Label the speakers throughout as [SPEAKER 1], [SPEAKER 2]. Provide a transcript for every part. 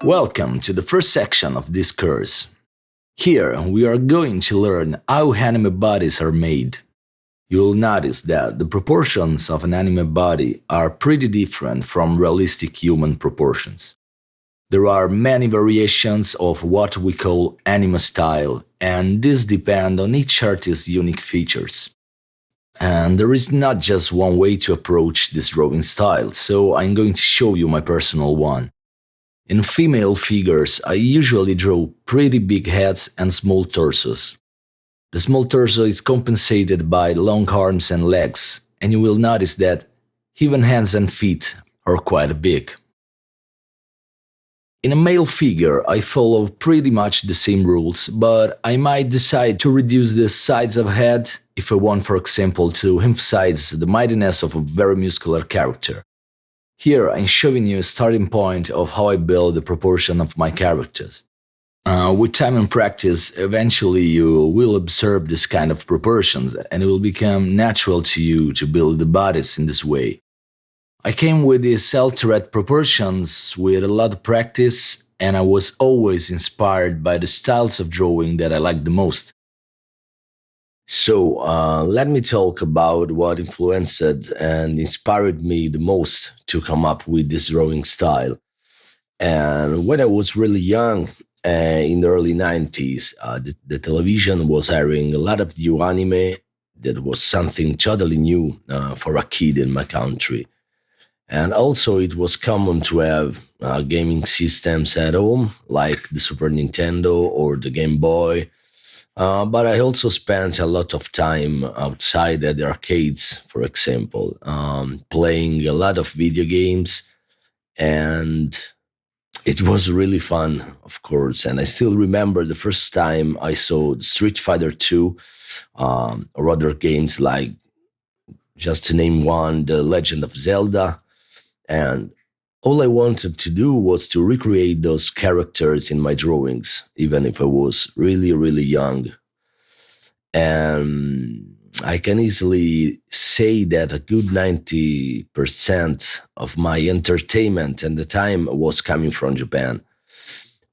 [SPEAKER 1] Welcome to the first section of this course. Here we are going to learn how anime bodies are made. You will notice that the proportions of an anime body are pretty different from realistic human proportions. There are many variations of what we call anime style, and these depend on each artist's unique features. And there is not just one way to approach this drawing style, so I'm going to show you my personal one. In female figures, I usually draw pretty big heads and small torsos. The small torso is compensated by long arms and legs, and you will notice that even hands and feet are quite big. In a male figure, I follow pretty much the same rules, but I might decide to reduce the size of head if I want, for example, to emphasize the mightiness of a very muscular character. Here I'm showing you a starting point of how I build the proportion of my characters. With time and practice, eventually you will observe this kind of proportions and it will become natural to you to build the bodies in this way. I came with these altered proportions with a lot of practice, and I was always inspired by the styles of drawing that I like the most. So, let me talk about what influenced and inspired me the most to come up with this drawing style. And when I was really young, in the early 90s, the television was airing a lot of new anime. That was something totally new for a kid in my country. And also, it was common to have gaming systems at home, like the Super Nintendo or the Game Boy. But I also spent a lot of time outside at the arcades, for example, playing a lot of video games, and it was really fun, of course. And I still remember the first time I saw Street Fighter 2, or other games like, just to name one, The Legend of Zelda. And all I wanted to do was to recreate those characters in my drawings, even if I was really, really young. And I can easily say that a good 90% of my entertainment and the time was coming from Japan.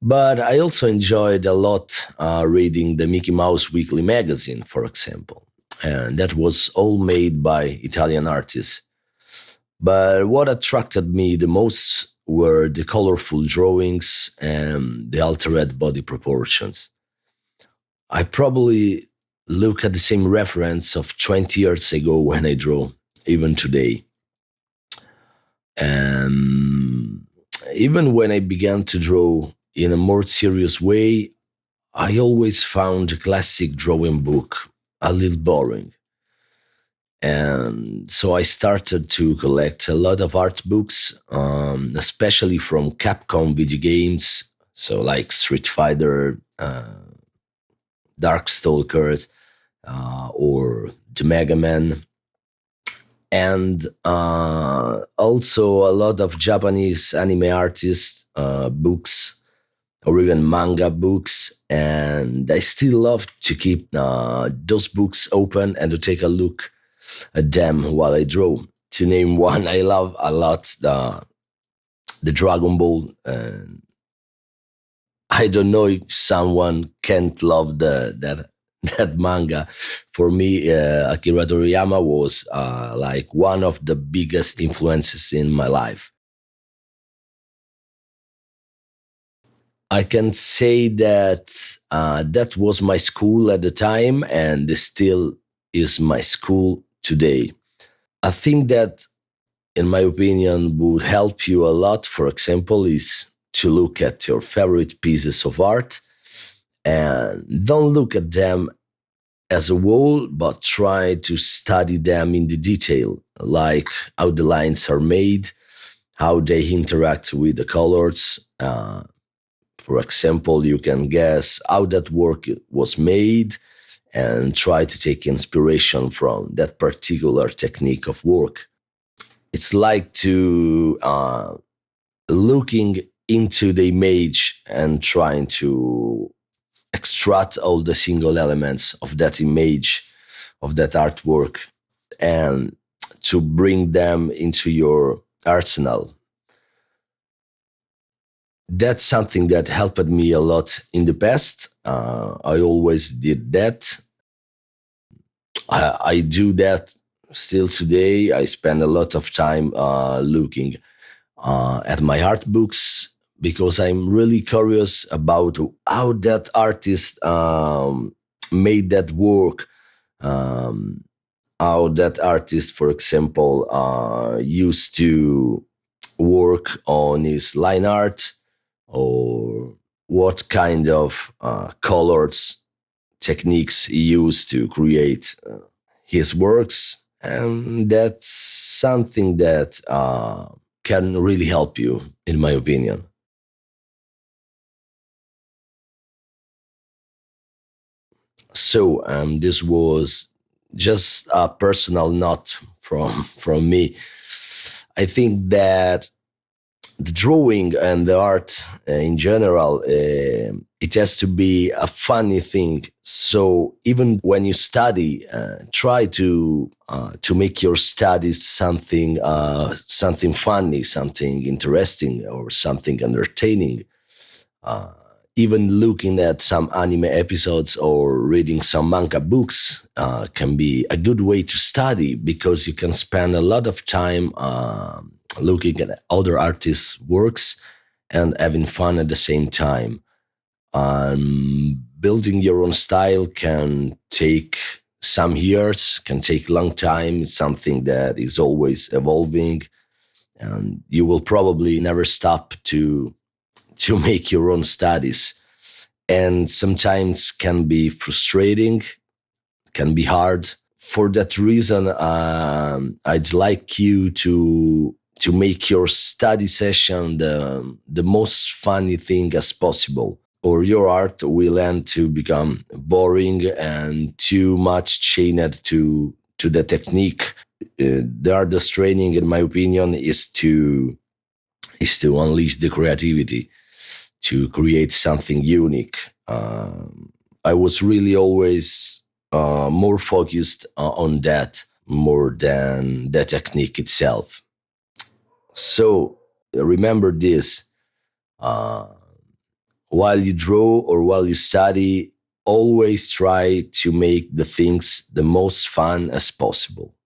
[SPEAKER 1] But I also enjoyed a lot reading the Mickey Mouse Weekly magazine, for example. And that was all made by Italian artists. But what attracted me the most were the colorful drawings and the altered body proportions. I probably look at the same reference of 20 years ago when I draw, even today. And even when I began to draw in a more serious way, I always found a classic drawing book a little boring. And so I started to collect a lot of art books, especially from Capcom video games, so like Street Fighter, Darkstalkers, or the Mega Man, and also a lot of Japanese anime artists books, or even manga books. And I still love to keep those books open and to take a look at them while I draw. To name one, I love a lot the Dragon Ball. And I don't know if someone can't love that manga. For me, Akira Toriyama was like one of the biggest influences in my life. I can say that that was my school at the time, and it still is my school today. I think that, in my opinion, would help you a lot, for example, is to look at your favorite pieces of art and don't look at them as a whole, but try to study them in the detail, like how the lines are made, how they interact with the colors. For example, you can guess how that work was made and try to take inspiration from that particular technique of work. It's like to looking into the image and trying to extract all the single elements of that image, of that artwork, and to bring them into your arsenal. That's something that helped me a lot in the past. I always did that. I do that still today. I spend a lot of time looking at my art books because I'm really curious about how that artist made that work. Um, how that artist, for example, used to work on his line art, or what kind of colors techniques he used to create his works. And that's something that can really help you, in my opinion. So this was just a personal note from me. I think that the drawing and the art in general, it has to be a funny thing. So even when you study, try to make your studies something funny, something interesting, or something entertaining. Uh, Even looking at some anime episodes or reading some manga books can be a good way to study, because you can spend a lot of time looking at other artists' works and having fun at the same time. Building your own style can take some years, can take a long time. It's something that is always evolving, and you will probably never stop to make your own studies. And sometimes can be frustrating, can be hard. For that reason, I'd like you to make your study session the most funny thing as possible, or your art will end to become boring and too much chained to the technique. The artist training, in my opinion, is to unleash the creativity, to create something unique. I was really always more focused on that more than the technique itself. So remember this: uh, while you draw or while you study, always try to make the things the most fun as possible.